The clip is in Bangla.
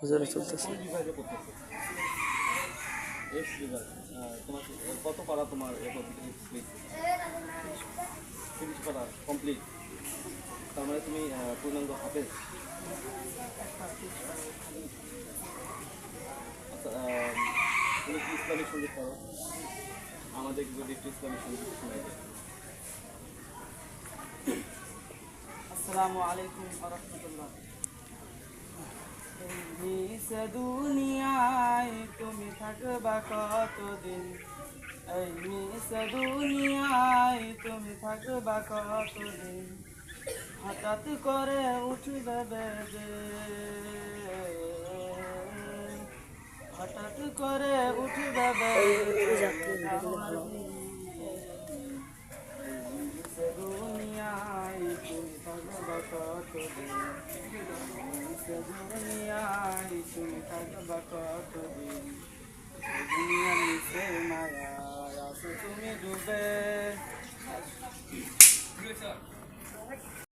হুজুরে চলতেছে। কোন বিভাগে পড়তেছো? এস বিভাগ। তোমার কত পারা তোমার এরপর কমপ্লিট? 30 পারা কমপ্লিট। তার মানে তুমি পূর্ণাঙ্গ হাফেজ। আচ্ছা, তুমি কি ইসলামিক সঙ্গীত করো? আমাদের যদি একটু ইসলামিক সঙ্গীত শোনাই দেয়। আসসালামু আলাইকুম ওয়া রাহমাতুল্লাহ। এই দুনিয়ায় তুমি থাকবা কতদিন, এই দুনিয়ায় তুমি থাকবা কতদিন, হঠাৎ করে উঠবে বেজে, হঠাৎ করে উঠবে বেজে দুনিয়ায় তুমি থাকবা কতদিন, দুনিয়ায় তুমি থাকবা কতদিন, দুনিয়ার নিচে